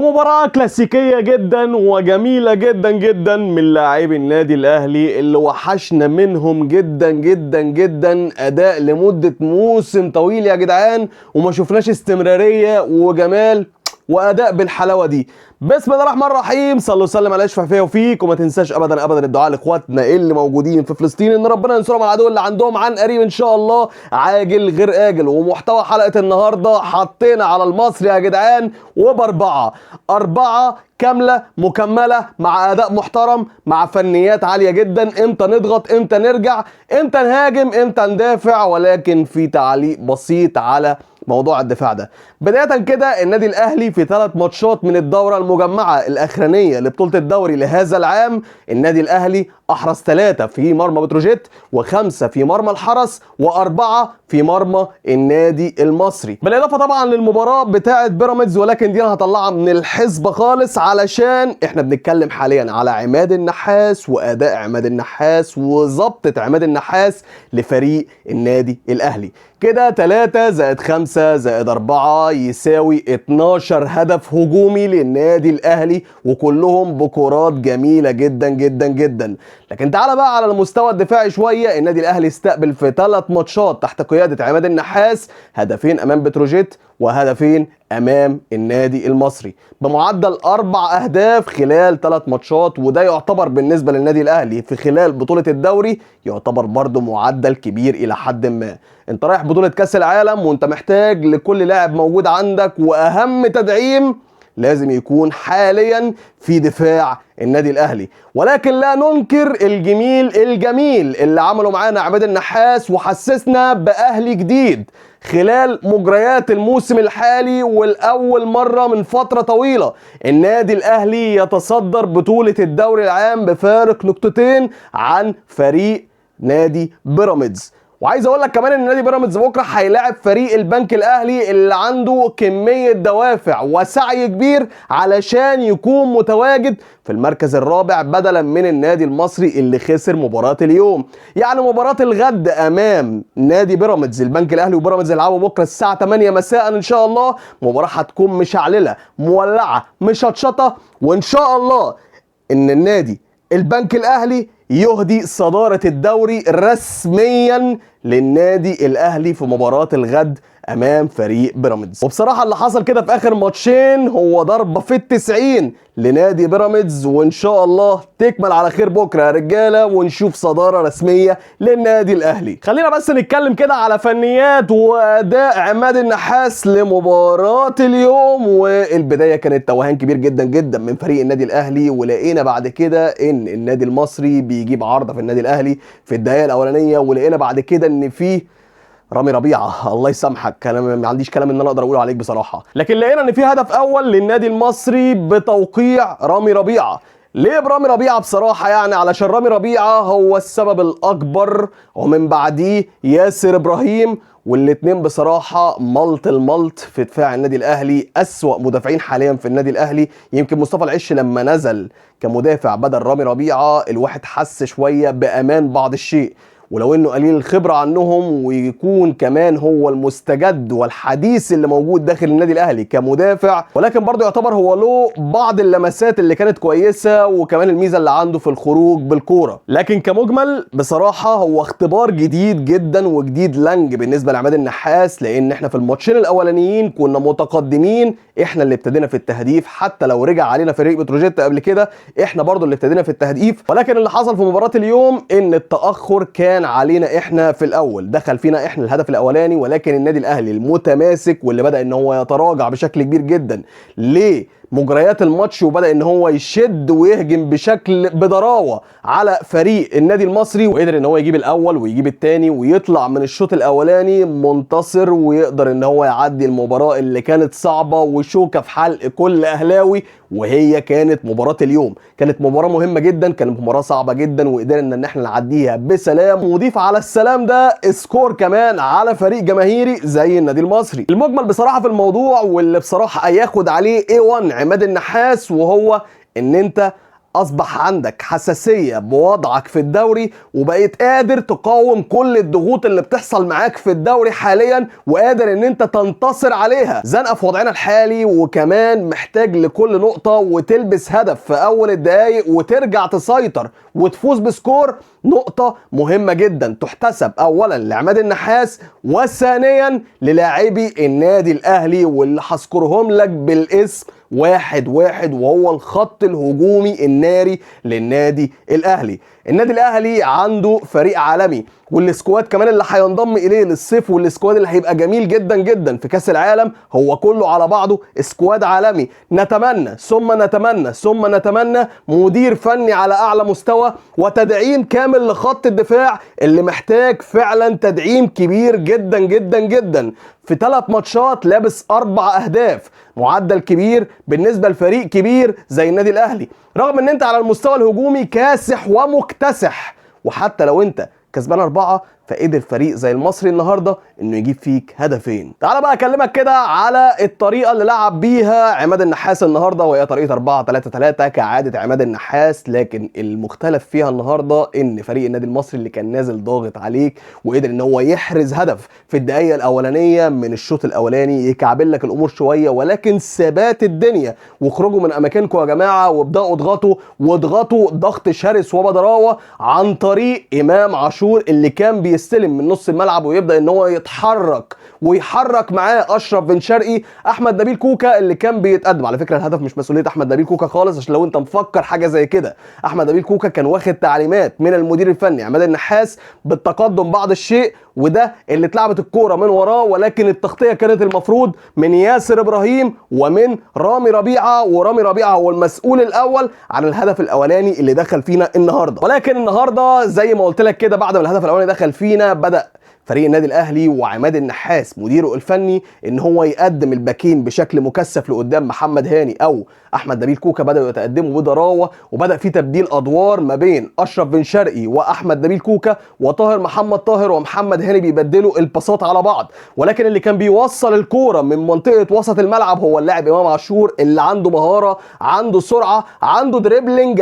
مباراة كلاسيكية جدا وجميلة جدا جدا من لاعبي النادي الاهلي اللي وحشنا منهم جدا جدا جدا. اداء لمدة موسم طويل يا جدعان وما شفناش استمرارية وجمال واداء بالحلاوه دي. بسم الله الرحمن الرحيم، صلوا وسلم على اشرف فيا وفيك، وما تنساش ابدا ابدا الدعاء لاخواتنا اللي موجودين في فلسطين ان ربنا ينصرهم على العدو اللي عندهم عن قريب ان شاء الله، عاجل غير اجل. ومحتوى حلقه النهارده حطينا على المصري يا جدعان أربعة كاملة مكملة مع أداء محترم مع فنيات عالية جدا. امتى نضغط، امتى نرجع، امتى نهاجم، امتى ندافع، ولكن في تعليق بسيط على موضوع الدفاع ده. بداية كده، النادي الاهلي في 3 ماتشات من الدورة المجمعة الاخرانية لبطولة الدوري لهذا العام، النادي الاهلي احرز 3 في مرمى بتروجيت، و5 في مرمى الحرس، و4 في مرمى النادي المصري. بالاضافة طبعا للمباراة بتاعة بيراميدز، ولكن دي انا هطلعها من الحسبة خالص علشان احنا بنتكلم حاليا على عماد النحاس واداء عماد النحاس وظبطة عماد النحاس لفريق النادي الاهلي. كده 3 زائد 5 زائد 4 يساوي 12 هدف هجومي للنادي الاهلي، وكلهم بكرات جميلة جدا جدا جدا. لكن تعال بقى على المستوى الدفاعي شوية. النادي الاهلي استقبل في 3 ماتشات تحت قيادة عماد النحاس هدفين امام بتروجيت وهدفين امام النادي المصري، بمعدل 4 اهداف خلال 3 ماتشات، وده يعتبر بالنسبة للنادي الاهلي في خلال بطولة الدوري يعتبر برضو معدل كبير الى حد ما. انت رايح بطولة كاس العالم وانت محتاج لكل لاعب موجود عندك، واهم تدعيم لازم يكون حاليا في دفاع النادي الاهلي. ولكن لا ننكر الجميل اللي عمله معانا عماد النحاس وحسسنا باهلي جديد خلال مجريات الموسم الحالي. والاول مرة من فترة طويلة النادي الاهلي يتصدر بطولة الدوري العام بفارق 2 نقطة عن فريق نادي بيراميدز. وعايز اقول لك كمان ان نادي بيراميدز بكره هيلاعب فريق البنك الاهلي اللي عنده كميه دوافع وسعي كبير علشان يكون متواجد في المركز الرابع بدلا من النادي المصري اللي خسر مباراه اليوم. يعني مباراه الغد امام نادي بيراميدز، البنك الاهلي وبيراميدز يلعبوا بكره الساعه 8 مساء ان شاء الله. مباراه هتكون مشعلله مولعه مشطشطه، وان شاء الله ان النادي البنك الاهلي يهدي صدارة الدوري رسميا للنادي الاهلي في مباراة الغد امام فريق بيراميدز. وبصراحة اللي حصل كده في اخر ماتشين هو ضربة في ال90 لنادي بيراميدز، وان شاء الله تكمل على خير بكرة يا رجالة ونشوف صدارة رسمية للنادي الاهلي. خلينا بس نتكلم كده على فنيات واداء عماد النحاس لمباراة اليوم. والبداية كانت توهان كبير جدا جدا من فريق النادي الاهلي، ولقينا بعد كده ان النادي المصري بيجيب عارضة في النادي الاهلي في الدقائق الاولانية، ولقينا بعد كده ان فيه رامي ربيعه. الله يسامحك، انا ما عنديش كلام ان انا اقدر اقوله عليك بصراحه. لكن لقينا ان في هدف اول للنادي المصري بتوقيع رامي ربيعه. ليه برامي ربيعه؟ بصراحه يعني علشان رامي ربيعه هو السبب الاكبر، ومن بعديه ياسر ابراهيم، والاتنين بصراحه الملط في دفاع النادي الاهلي. اسوأ مدافعين حاليا في النادي الاهلي. يمكن مصطفى العش لما نزل كمدافع بدل رامي ربيعه الواحد حس شويه بامان بعض الشيء، ولو انه قليل الخبره عنهم، ويكون كمان هو المستجد والحديث اللي موجود داخل النادي الاهلي كمدافع، ولكن برضه يعتبر هو له بعض اللمسات اللي كانت كويسه، وكمان الميزه اللي عنده في الخروج بالكوره. لكن كمجمل بصراحه هو اختبار جديد جدا وجديد لنج بالنسبه لعماد النحاس، لان احنا في الماتشين الاولانيين كنا متقدمين، احنا اللي ابتدينا في التهديف. حتى لو رجع علينا فريق بتروجيت قبل كده احنا برضه اللي ابتدينا في التهديف. ولكن اللي حصل في مباراه اليوم ان التاخر كان علينا احنا في الاول، دخل فينا احنا الهدف الاولاني، ولكن النادي الاهلي المتماسك واللي بدا ان هو يتراجع بشكل كبير جدا لمجريات الماتش، وبدا ان هو يشد ويهجم بشكل بضراوه على فريق النادي المصري، وقدر ان هو يجيب الاول ويجيب الثاني ويطلع من الشوط الاولاني منتصر، ويقدر ان هو يعدي المباراه اللي كانت صعبه وشوكه في حلق كل اهلاوي. وهي كانت مباراه اليوم، كانت مباراه مهمه جدا، كانت مباراه صعبه جدا، وقدرنا ان احنا نعديها بسلام، ونضيف على السلام ده سكور كمان على فريق جماهيري زي النادي المصري. المجمل بصراحه في الموضوع واللي بصراحه هياخد عليه A1 عماد النحاس، وهو ان انت اصبح عندك حساسية بوضعك في الدوري، وبقيت قادر تقاوم كل الضغوط اللي بتحصل معاك في الدوري حاليا، وقادر ان انت تنتصر عليها. زنقة في وضعنا الحالي، وكمان محتاج لكل نقطة وتلبس هدف في اول الدقايق وترجع تسيطر وتفوز بسكور. نقطة مهمة جدا تحتسب اولا لعماد النحاس، وثانيا للاعبي النادي الاهلي، واللي هذكرهم لك بالاسم واحد واحد، وهو الخط الهجومي الناري للنادي الاهلي. النادي الاهلي عنده فريق عالمي، والسكواد كمان اللي هينضم اليه للصيف، والسكواد اللي هيبقى جميل جدا جدا في كاس العالم، هو كله على بعضه سكواد عالمي. نتمنى ثم نتمنى ثم نتمنى مدير فني على اعلى مستوى، وتدعيم كامل لخط الدفاع اللي محتاج فعلا تدعيم كبير جدا جدا جدا. في 3 ماتشات لابس 4 اهداف، معدل كبير بالنسبه لفريق كبير زي النادي الاهلي، رغم ان انت على المستوى الهجومي كاسح ومكتسح. وحتى لو انت كسبان 4، فقدر فريق زي المصري النهارده انه يجيب فيك هدفين. تعال بقى اكلمك كده على الطريقه اللي لعب بيها عماد النحاس النهارده، وهي طريقه 4-3-3 كعاده عماد النحاس. لكن المختلف فيها النهارده ان فريق النادي المصري اللي كان نازل ضاغط عليك، وقدر ان هو يحرز هدف في الدقائق الاولانيه من الشوط الاولاني، يكعبل لك الامور شويه، ولكن ثبات الدنيا واخرجوا من اماكنكم يا جماعه، وابداوا واضغطوا ضغط شرس وبضراوه عن طريق امام عاشور اللي كان بيستلم من نص الملعب، ويبدا ان هو يتحرك ويحرك معاه اشرف بن شرقي، احمد نبيل كوكا اللي كان بيتقدم. على فكره الهدف مش مسؤوليه احمد نبيل كوكا خالص، عشان لو انت مفكر حاجه زي كده، احمد نبيل كوكا كان واخد تعليمات من المدير الفني عماد النحاس بالتقدم بعض الشيء، وده اللي اتلعبت الكوره من وراه، ولكن التغطيه كانت المفروض من ياسر ابراهيم ومن رامي ربيعه، ورامي ربيعه هو المسؤول الاول عن الهدف الاولاني اللي دخل فينا النهارده. ولكن النهارده زي ما قلت لك كده، بعد ما الهدف الاولاني دخل فينا، بدا فريق النادي الاهلي وعماد النحاس مديره الفني ان هو يقدم الباكين بشكل مكثف لقدام. محمد هاني او احمد نبيل كوكا بداوا يتقدموا بضراوه، وبدا في تبديل ادوار ما بين اشرف بن شرقي واحمد نبيل كوكا، وطاهر محمد طاهر ومحمد هاني بيبدلوا الباصات على بعض. ولكن اللي كان بيوصل الكوره من منطقه وسط الملعب هو اللاعب امام عاشور، اللي عنده مهاره، عنده سرعه، عنده دريبلينج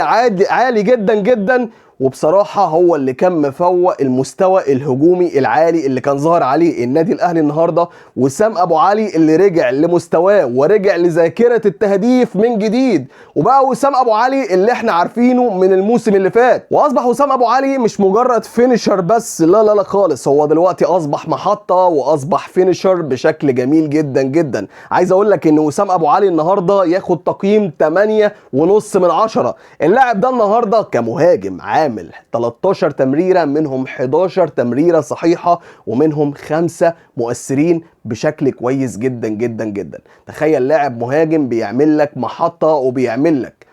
عالي جدا جدا. وبصراحة هو اللي كان مفوق المستوى الهجومي العالي اللي كان ظاهر عليه النادي الأهلي النهاردة. وسام أبو علي اللي رجع لمستواه ورجع لذاكرة التهديف من جديد، وبقى وسام أبو علي اللي احنا عارفينه من الموسم اللي فات. وأصبح وسام أبو علي مش مجرد فينيشر بس، لا لا لا خالص، هو دلوقتي أصبح محطة وأصبح فينيشر بشكل جميل جدا جدا. عايز أقول لك إن وسام أبو علي النهاردة ياخد تقييم 8.5 من 10. اللاعب ده النهاردة كمهاجم عامل 13 تمريرة، منهم 11 تمريرة صحيحة، ومنهم 5 مؤثرين بشكل كويس جدا جدا جدا. تخيل لاعب مهاجم بيعمل لك محطة وبيعمل لك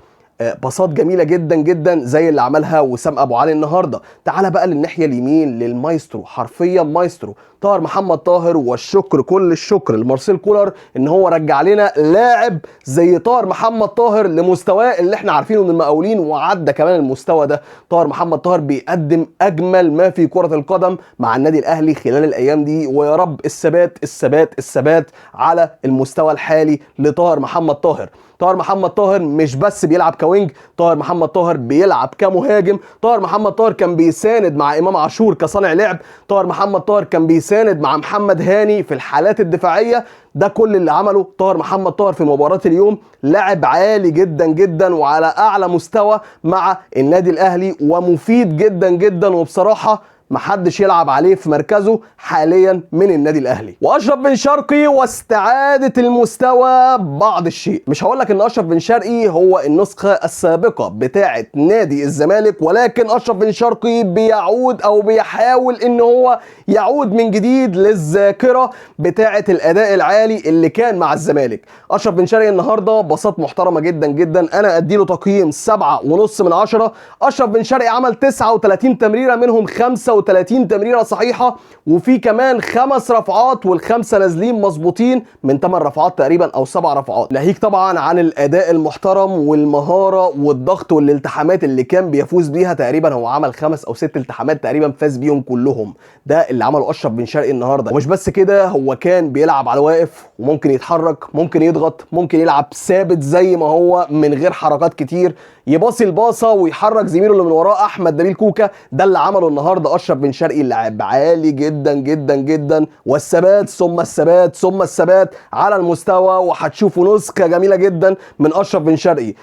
باصات جميله جدا جدا زي اللي عملها وسام ابو علي النهارده. تعال بقى للناحيه اليمين للمايسترو، حرفيا مايسترو طاهر محمد طاهر، والشكر كل الشكر لمارسيل كولر ان هو رجع لنا لاعب زي طاهر محمد طاهر لمستواه اللي احنا عارفينه من المقاولين، وعدى كمان المستوى ده. طاهر محمد طاهر بيقدم اجمل ما في كره القدم مع النادي الاهلي خلال الايام دي، ويا رب الثبات الثبات الثبات على المستوى الحالي لطاهر محمد طاهر. طاهر محمد طاهر مش بس بيلعب كوينج، طاهر محمد طاهر بيلعب كمهاجم. طاهر محمد طاهر كان بيساند مع امام عاشور كصانع لعب، طاهر محمد طاهر كان بيساند مع محمد هاني في الحالات الدفاعيه. ده كل اللي عمله طاهر محمد طاهر في مباراه اليوم. لاعب عالي جدا جدا وعلى اعلى مستوى مع النادي الاهلي، ومفيد جدا جدا، وبصراحه محدش يلعب عليه في مركزه حاليا من النادي الاهلي. واشرف بن شرقي واستعاده المستوى بعض الشيء. مش هقول لك ان اشرف بن شرقي هو النسخه السابقه بتاعه نادي الزمالك، ولكن اشرف بن شرقي بيعود او بيحاول ان هو يعود من جديد للذاكره بتاعه الاداء العالي اللي كان مع الزمالك. اشرف بن شرقي النهارده بساط محترمه جدا جدا، انا اديله تقييم 7.5 من 10. اشرف بن شرقي عمل 39 تمريره، منهم 35 36 تمريره صحيحه، وفي كمان 5 رفعات والخمسه نازلين مظبوطين من 8 رفعات تقريبا او 7 رفعات. ناهيك طبعا عن الاداء المحترم والمهاره والضغط والالتحامات اللي كان بيفوز بيها، تقريبا هو عمل 5 أو 6 التحامات تقريبا فاز بيهم كلهم. ده اللي عمله اشرف بن شرقي النهارده. ومش بس كده، هو كان بيلعب على واقف وممكن يتحرك، ممكن يضغط، ممكن يلعب ثابت زي ما هو من غير حركات كتير، يباصي الباصه ويحرك زميله اللي من وراه احمد نبيل كوكا. ده اللي عمله النهارده اشرف بن شرقي. اللاعب عالي جدا جدا جدا، والثبات ثم الثبات ثم الثبات على المستوى، وهتشوفوا نسخه جميله جدا من اشرف بن شرقي.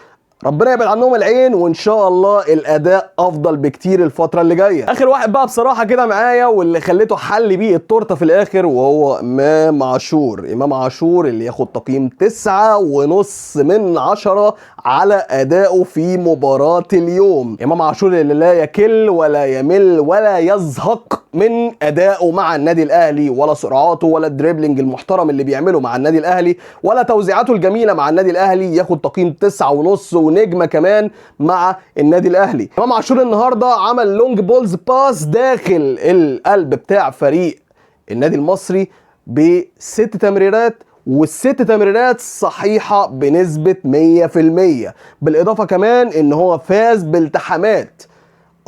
ربنا يبعد عنهم العين، وان شاء الله الاداء افضل بكتير الفتره اللي جايه. اخر واحد بقى بصراحه كده معايا واللي خليته حل بيه التورته في الاخر، وهو امام عاشور. امام عاشور اللي ياخد تقييم 9.5 من 10 على ادائه في مباراه اليوم. امام عاشور اللي لا يكل ولا يمل ولا يزهق من ادائه مع النادي الاهلي، ولا سرعاته ولا الدريبلينج المحترم اللي بيعمله مع النادي الاهلي، ولا توزيعاته الجميله مع النادي الاهلي. ياخد تقييم 9.5 ونجمه كمان مع النادي الاهلي. امام عاشور النهارده عمل لونج بولز باس داخل القلب بتاع فريق النادي المصري ب6 تمريرات، وال6 تمريرات صحيحه بنسبه 100%. بالاضافه كمان ان هو فاز بالتحامات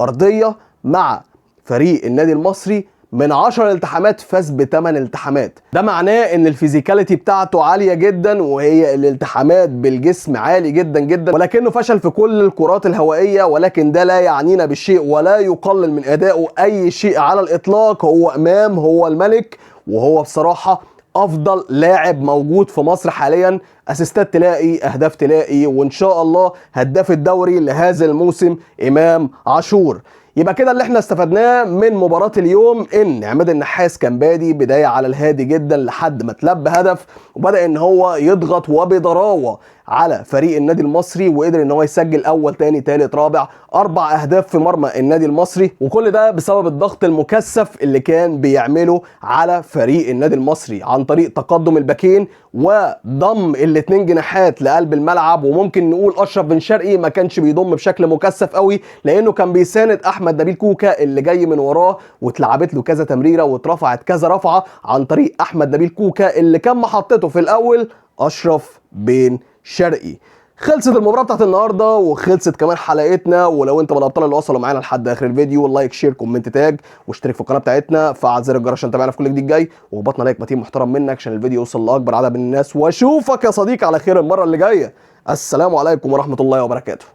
ارضيه مع فريق النادي المصري، من 10 التحامات فاز ب8 التحامات. ده معناه ان الفيزيكاليتي بتاعته عاليه جدا، وهي الالتحامات بالجسم عالي جدا جدا، ولكنه فشل في كل الكرات الهوائيه. ولكن ده لا يعنينا بالشيء ولا يقلل من ادائه اي شيء على الاطلاق. هو امام، هو الملك، وهو بصراحه افضل لاعب موجود في مصر حاليا. اسيستات تلاقي، اهداف تلاقي، وان شاء الله هداف الدوري لهذا الموسم امام عاشور. يبقى كده اللي احنا استفدناه من مباراة اليوم ان عماد النحاس كان بادي بداية على الهادي جدا لحد ما اتلب هدف، وبدأ ان هو يضغط وبضراوة على فريق النادي المصري، وقدر ان هو يسجل اول تاني تالت رابع 4 اهداف في مرمى النادي المصري. وكل ده بسبب الضغط المكثف اللي كان بيعمله على فريق النادي المصري عن طريق تقدم الباكين وضم الاتنين جناحات لقلب الملعب. وممكن نقول اشرف بن شرقي ما كانش بيضم بشكل مكثف قوي، لانه كان بيساند احمد نبيل كوكا اللي جاي من وراه، واتلعبت له كذا تمريره واترفعت كذا رفعه عن طريق احمد نبيل كوكا اللي كان محطته في الاول اشرف بن شرقي. خلصت المباراة بتاعت النهارده، وخلصت كمان حلقتنا. ولو انت من الابطال اللي وصلوا معانا لحد اخر الفيديو، لايك شير كومنت تاج واشترك في القناه بتاعتنا، فعل زر الجرس عشان تتابعنا في كل جديد جاي، وهبطنا لايك متين محترم منك عشان الفيديو يوصل لاكبر عدد من الناس. واشوفك يا صديقي على خير المره اللي جايه. السلام عليكم ورحمه الله وبركاته.